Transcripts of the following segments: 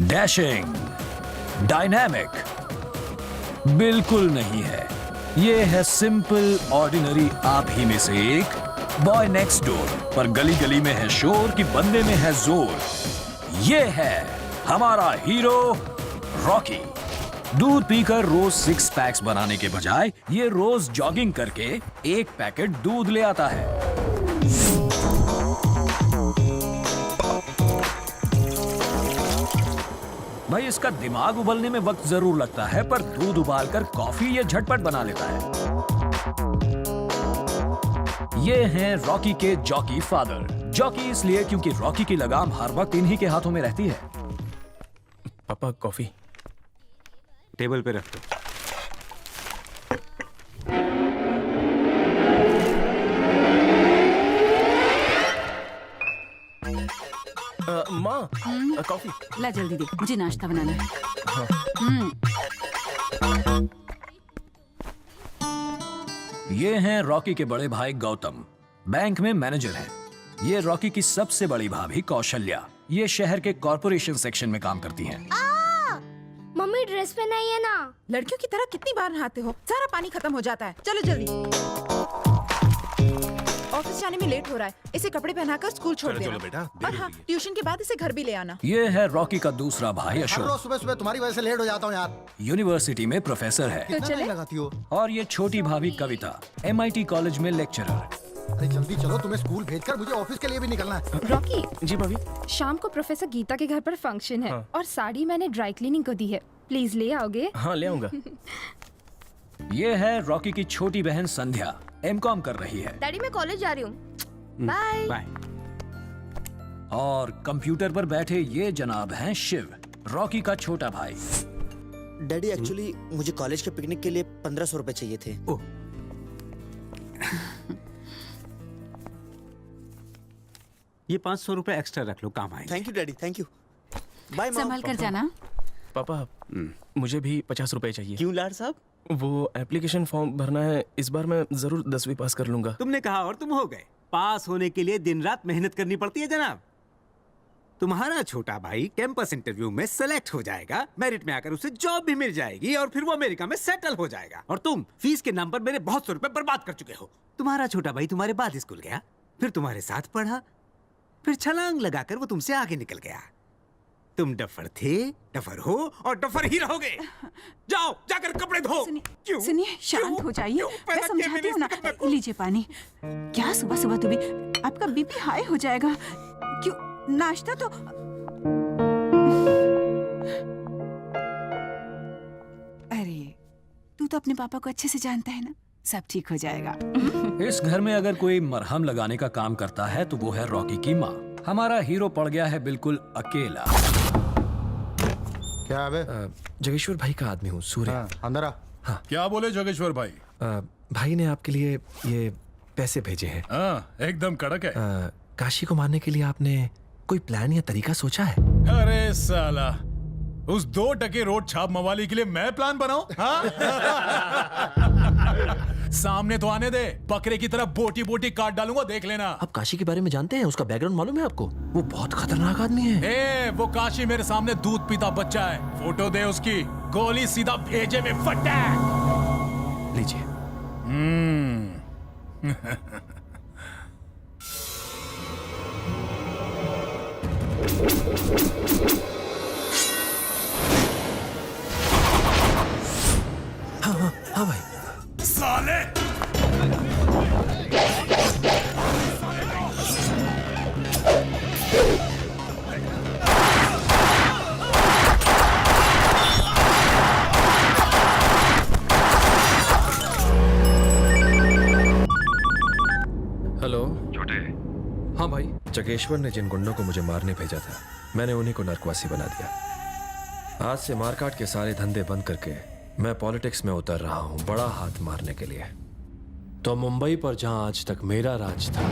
Dashing, dynamic बिल्कुल नहीं है। ये है सिंपल ऑर्डिनरी आप ही में से एक बॉय नेक्स्ट डोर। पर गली गली में है शोर कि बंदे में है जोर। ये है हमारा हीरो रॉकी। दूध पीकर रोज 6 पैक्स बनाने के बजाय ये रोज जॉगिंग करके 1 पैकेट दूध ले आता है। भाई इसका दिमाग उबलने में वक्त जरूर लगता है, पर दूध उबालकर कॉफी ये झटपट बना लेता है। ये हैं रॉकी के जॉकी फादर। जॉकी इसलिए क्योंकि रॉकी की लगाम हर वक्त इन्हीं के हाथों में रहती है। पापा कॉफी टेबल पे रख दो। माँ कॉफी ला जल्दी दे, मुझे नाश्ता बनाना है। ये हैं रॉकी के बड़े भाई गौतम, बैंक में मैनेजर हैं। ये रॉकी की सबसे बड़ी भाभी कौशल्या, ये शहर के कॉर्पोरेशन सेक्शन में काम करती हैं। मम्मी ड्रेस पहनाई है ना। लड़कियों की तरह कितनी बार नहाते हो, सारा पानी खत्म हो जाता है। चलो जल्दी, ऑफिस जाने में लेट हो रहा है। इसे कपड़े पहनाकर स्कूल छोड़ देना। चलो बेटा, और हाँ, ट्यूशन के बाद इसे घर भी ले आना। ये है रॉकी का दूसरा भाई हर अशोक, रोज सुबह सुबह तुम्हारी वजह से लेट हो जाता हूँ यार। यूनिवर्सिटी में प्रोफेसर है। कितना टाइम लगाती हो? और ये छोटी भाभी कविता, MIT कॉलेज में लेक्चरर। अरे जल्दी चलो, तुम्हें स्कूल भेजकर मुझे ऑफिस के लिए भी निकलना है। रॉकी, जी भाभी। शाम को प्रोफेसर गीता के घर पर फंक्शन है और साड़ी मैंने ड्राई क्लीनिंग को दी है। प्लीज ले आओगे? हाँ ले आऊंगा। ये है रॉकी की छोटी बहन संध्या, MCOM कर रही है। डैडी मैं कॉलेज जा रही हूँ, बाय। बाय। और कंप्यूटर पर बैठे ये जनाब हैं शिव, रॉकी का छोटा भाई। डैडी एक्चुअली मुझे कॉलेज के पिकनिक के लिए 1500 रुपए चाहिए थे। ओह, ये 500 रुपए एक्स्ट्रा रख लो, काम आएंगे। Thank you daddy, thank you. Bye mom. संभल कर जाना। पापा मुझे भी 50 रुपए चाहिए। क्यों लाड साहब? वो एप्लीकेशन फॉर्म भरना है, इस बार मैं जरूर 10वीं पास कर लूंगा। तुमने कहा और तुम हो गए। पास होने के लिए दिन रात मेहनत करनी पड़ती है जनाब। तुम्हारा छोटा भाई कैंपस इंटरव्यू में सेलेक्ट हो जाएगा, मेरिट में आकर उसे जॉब भी मिल जाएगी और फिर वो अमेरिका में सेटल हो जाएगा। और तुम फीस के नाम पर मेरे बहुत से रुपए बर्बाद कर चुके हो। तुम्हारा छोटा भाई तुम्हारे बाद स्कूल गया, फिर तुम्हारे साथ पढ़ा, फिर छलांग लगाकर वो तुमसे आगे निकल गया। तुम डफर थे, डफर हो और डफर ही रहोगे। जाओ जाकर कपड़े धो। सुनिए, शांत हो जाइए, मैं समझाती हूँ ना। लीजिए पानी। क्या सुबह सुबह तो भी आपका बीपी हाई हो जाएगा। क्यों, नाश्ता तो। अरे तू तो अपने पापा को अच्छे से जानता है ना, सब ठीक हो जाएगा। इस घर में अगर कोई मरहम लगाने का काम करता है तो वो है रॉकी की माँ। हमारा हीरो पड़ गया है बिल्कुल अकेला। क्या है बे? जगेश्वर भाई का आदमी हूँ, सूर्य। हाँ, अंदर आ। क्या बोले जोगेश्वर भाई? भाई ने आपके लिए ये पैसे भेजे हैं। एकदम कड़क है। काशी को मारने के लिए आपने कोई प्लान या तरीका सोचा है? अरे साला, उस 2 टके रोड छाप मवाली के लिए मैं प्लान बनाऊं? सामने तो आने दे, बकरे की तरह बोटी बोटी काट डालूंगा, देख लेना। आप काशी के बारे में जानते हैं? उसका बैकग्राउंड मालूम है आपको? वो बहुत खतरनाक आदमी है। वो काशी मेरे सामने दूध पीता बच्चा है। फोटो दे उसकी, गोली सीधा भेजे में फटाक। लीजिए। हाँ भाई। साले हेलो छोटे। हाँ भाई, जगेश्वर ने जिन गुंडों को मुझे मारने भेजा था, मैंने उन्हीं को नरकवासी बना दिया। आज से मारकाट के सारे धंधे बंद करके मैं पॉलिटिक्स में उतर रहा हूं, बड़ा हाथ मारने के लिए। तो मुंबई पर जहां आज तक मेरा राज था,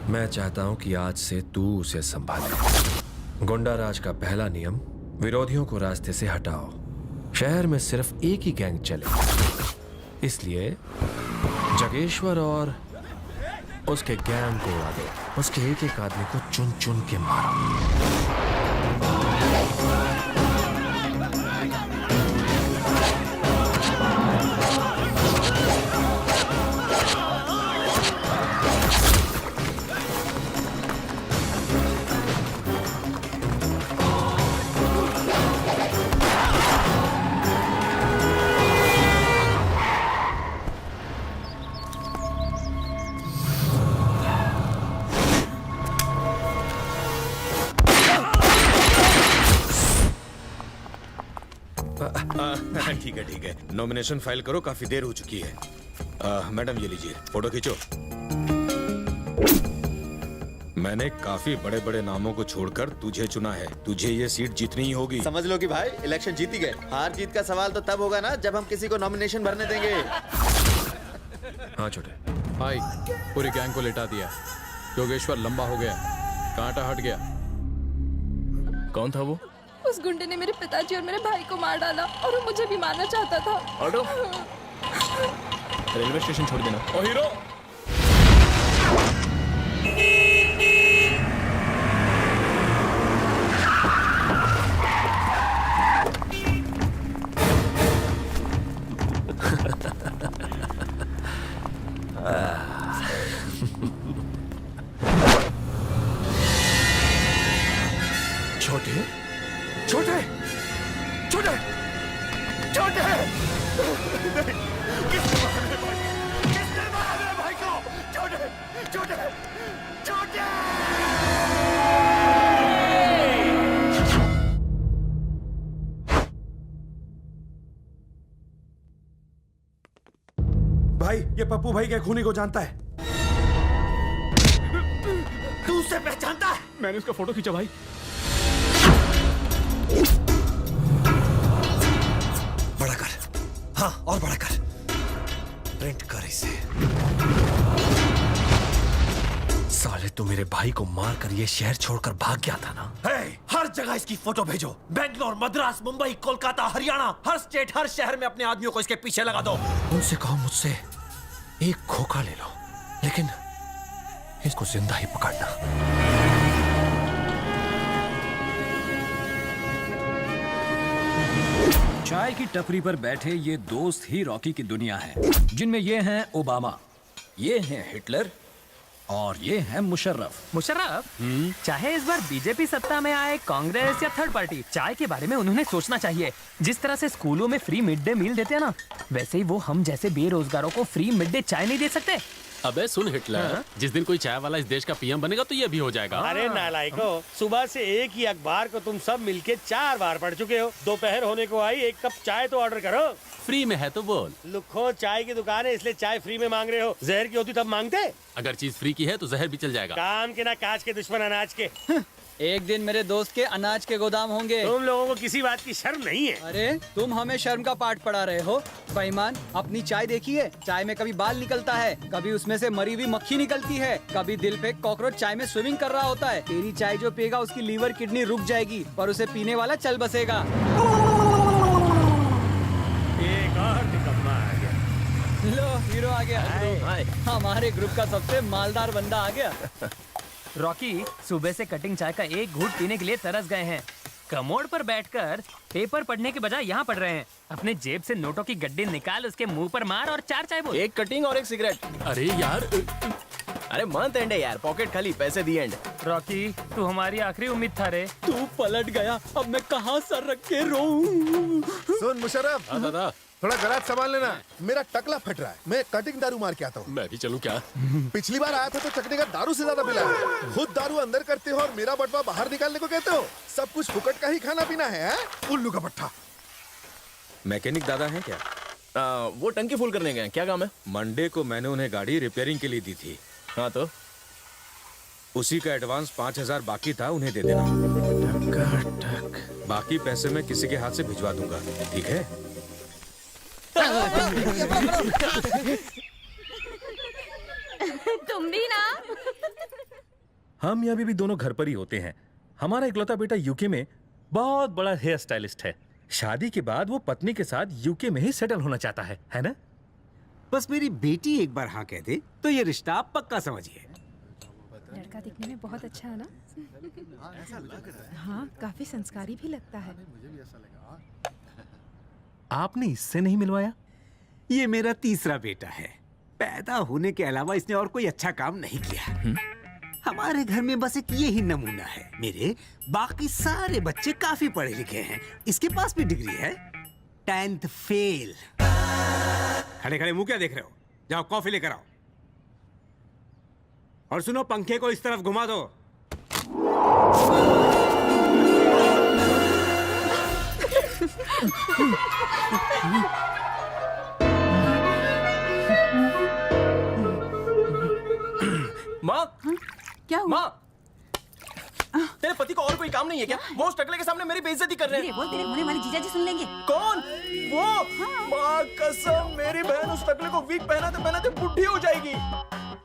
मैं चाहता हूं कि आज से तू उसे संभाले। गुंडा राज का पहला नियम, विरोधियों को रास्ते से हटाओ। शहर में सिर्फ एक ही गैंग चले, इसलिए जगेश्वर और उसके गैंग को उड़ा दो, उसके एक एक आदमी को चुन चुन के मारो। ठीक है नॉमिनेशन फाइल करो, काफी देर हो चुकी है। मैडम ये लीजिए, फोटो खींचो। मैंने काफी बड़े बड़े नामों को छोड़कर तुझे चुना है, तुझे ये सीट जीतनी ही होगी। समझ लो कि भाई इलेक्शन जीत ही गए। हार जीत का सवाल तो तब होगा ना जब हम किसी को नॉमिनेशन भरने देंगे। हाँ छोटे भाई, पूरी गैंग को लेटा दिया। योगेश्वर लंबा हो गया, कांटा हट गया। कौन था वो? उस गुंडे ने मेरे पिताजी और मेरे भाई को मार डाला और वो मुझे भी मारना चाहता था। ऑटो रेलवे स्टेशन छोड़ देना। ओ हीरो, छोटे छोटे छोटे छोटे किसने मारा मेरे भाई को? छोटे छोटे छोटे भाई, ये पप्पू भाई के खूनी को जानता है। तू उसे पहचानता है? मैंने उसका फोटो खींचा भाई। बड़ा कर, हाँ और बड़ा कर, प्रिंट कर इसे। साले तू मेरे भाई को मार कर ये शहर छोड़कर भाग गया था ना? हर जगह इसकी फोटो भेजो। बेंगलोर, मद्रास, मुंबई, कोलकाता, हरियाणा, हर स्टेट, हर शहर में अपने आदमियों को इसके पीछे लगा दो। उनसे कहो मुझसे एक खोखा ले लो, लेकिन इसको जिंदा ही पकड़ना। चाय की टपरी पर बैठे ये दोस्त ही रॉकी की दुनिया है, जिनमें ये हैं ओबामा, ये हैं हिटलर और ये हैं मुशर्रफ। मुशर्रफ चाहे इस बार बीजेपी सत्ता में आए, कांग्रेस या थर्ड पार्टी, चाय के बारे में उन्होंने सोचना चाहिए। जिस तरह से स्कूलों में फ्री मिड डे मील देते हैं ना, वैसे ही वो हम जैसे बेरोजगारों को फ्री मिड डे चाय नहीं दे सकते। अबे सुन हिटलर, जिस दिन कोई चाय वाला इस देश का पीएम बनेगा तो ये भी हो जाएगा। अरे नालायको, सुबह से एक ही अखबार को तुम सब मिलके 4 बार पढ़ चुके हो। दोपहर होने को आई, एक कप चाय तो ऑर्डर करो। फ्री में है तो बोल। लुखो चाय की दुकान है, इसलिए चाय फ्री में मांग रहे हो। जहर की होती तब मांगते। अगर चीज फ्री की है तो जहर भी चल जाएगा। काम के ना काज के दुश्मन अनाज के। एक दिन मेरे दोस्त के अनाज के गोदाम होंगे। तुम लोगों को किसी बात की शर्म नहीं है। अरे तुम हमें शर्म का पाठ पढ़ा रहे हो। बेईमान, अपनी चाय देखिए, चाय में कभी बाल निकलता है, कभी उसमें से मरी हुई मक्खी निकलती है, कभी दिल पे कॉकरोच चाय में स्विमिंग कर रहा होता है। तेरी चाय जो पिएगा उसकी लीवर किडनी रुक जाएगी, पर उसे पीने वाला चल बसेगा। एक और निकम्मा आ गया। लो हीरो आ गया। हमारे ग्रुप का सबसे मालदार बंदा आ गया। रॉकी सुबह से कटिंग चाय का एक घूंट पीने के लिए तरस गए हैं। कमोड पर बैठकर पेपर पढ़ने के बजाय यहाँ पढ़ रहे हैं। अपने जेब से नोटों की गड्डी निकाल, उसके मुंह पर मार और 4 चाय बोल। एक कटिंग और एक सिगरेट। अरे यार, अरे मंथ एंड है यार, पॉकेट खाली, पैसे दी एंड। रॉकी तू हमारी आखिरी उम्मीद था रे। तू पलट गया, अब मैं कहाँ सर रख के रोऊं? सुन मुशर्रफ, दादा थोड़ा गराज संभाल लेना, मेरा टकला फट रहा है। मैं कटिंग दारू मार के आता हूँ। मैं भी चलूं क्या? पिछली बार आया था तो चकने का दारू से ज्यादा मिला है। खुद दारू अंदर करते हो और मेरा बटवा बाहर निकालने को कहते हो। सब कुछ फुकट का ही खाना पीना है। उल्लू का पट्टा। मैकेनिक दादा हैं क्या? वो टंकी फुल करने गए, क्या काम है? मंडे को मैंने उन्हें गाड़ी रिपेयरिंग के लिए दी थी। हाँ तो उसी का एडवांस 5000 बाकी था, उन्हें दे देना। बाकी पैसे मैं किसी के हाथ से भिजवा दूंगा, ठीक है? तुम भी ना। हम यहाँ भी दोनों घर पर ही होते हैं। हमारा इकलौता बेटा यूके में बहुत बड़ा हेयर स्टाइलिस्ट है। शादी के बाद वो पत्नी के साथ यूके में ही सेटल होना चाहता है ना? बस मेरी बेटी एक बार हाँ कह दे तो ये रिश्ता आप पक्का समझिए। लड़का दिखने में बहुत अच्छा है ना? हाँ, काफी संस्कारी भी लगता है। आपने इससे नहीं मिलवाया? ये मेरा तीसरा बेटा है। पैदा होने के अलावा इसने और कोई अच्छा काम नहीं किया। हमारे घर में बस एक ये ही नमूना है। मेरे बाकी सारे बच्चे काफी पढ़े लिखे हैं। इसके पास भी डिग्री है, 10th फेल। खड़े खड़े मुंह क्या देख रहे हो? जाओ कॉफी लेकर आओ। और सुनो, पंखे को इस तरफ घुमा दो। माँ, क्या हुआ? माँ, तेरे पति को और कोई काम नहीं है क्या? वो उस टकले के सामने मेरी बेइज्जती कर रहे हैं। बोल, तेरे होने वाले जीजा जी सुन लेंगे। कौन? वो? माँ कसम, मेरी बहन उस टकले को वीक पहनाते बुढ़ी हो जाएगी।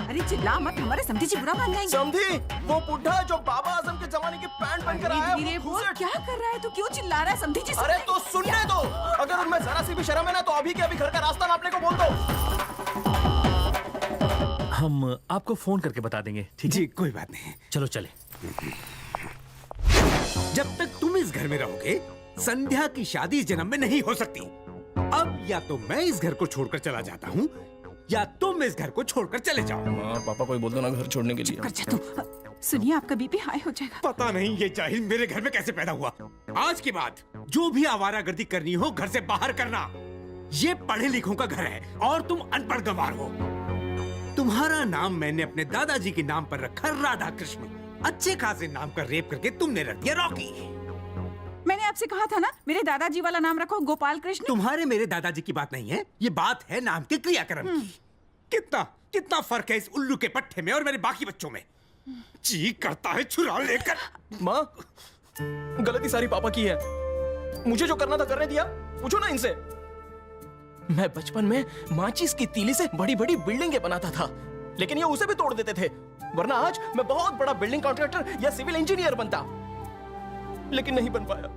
अरे चिल्ला मत, हमारे समधी जी बुरा मान जाएंगे। समधी? वो बुढ़ा जो बाबा आजम के जमाने की पैंट पहनकर आया है, वो बोल, क्या कर रहा है तू? क्यों चिल्ला रहा है? समधी जी अरे तो सुनने दो। अगर उनमें जरा सी भी शर्म है ना तो अभी के अभी घर का रास्ता नापने को बोल दो। हम आपको फोन करके बता देंगे, ठीक है? जी कोई बात नहीं। चलो चले। जब तक तुम इस घर में रहोगे, संध्या की शादी इस जन्म में नहीं हो सकती। अब या तो मैं इस घर को छोड़कर चला जाता हूँ या तुम इस घर को छोड़कर चले जाओ। माँ, पापा को बोल दो ना घर छोड़ने के लिए। कर जा तू। सुनिए, आपका बीपी हाई हो जाएगा। पता नहीं ये जाहिल मेरे घर में कैसे पैदा हुआ। आज के बाद जो भी आवारागर्दी करनी हो घर से बाहर करना। ये पढ़े लिखों का घर है और तुम अनपढ़ गंवार हो। तुम्हारा नाम मैंने अपने दादाजी के नाम पर रखा राधा कृष्ण। अच्छे खासे नाम का रेप करके तुमने रख दिया रॉकी। मैंने आपसे कहा था ना, मेरे दादाजी वाला नाम रखो गोपाल कृष्ण। तुम्हारे मेरे दादाजी की बात नहीं है, ये बात है नाम के क्रियाक्रम की। कितना कितना फर्क है इस उल्लू के पट्टे में और मेरे बाकी बच्चों में। जी करता है छुरा लेकर। माँ, गलती सारी पापा की है। मुझे जो करना था करने दिया। पूछो ना इनसे। मैं बचपन में माचिस की तीली से बड़ी बड़ी बिल्डिंगें बनाता था, लेकिन ये उसे भी तोड़ देते थे। वरना आज मैं बहुत बड़ा बिल्डिंग कॉन्ट्रैक्टर या सिविल इंजीनियर बनता, लेकिन नहीं बन पाया।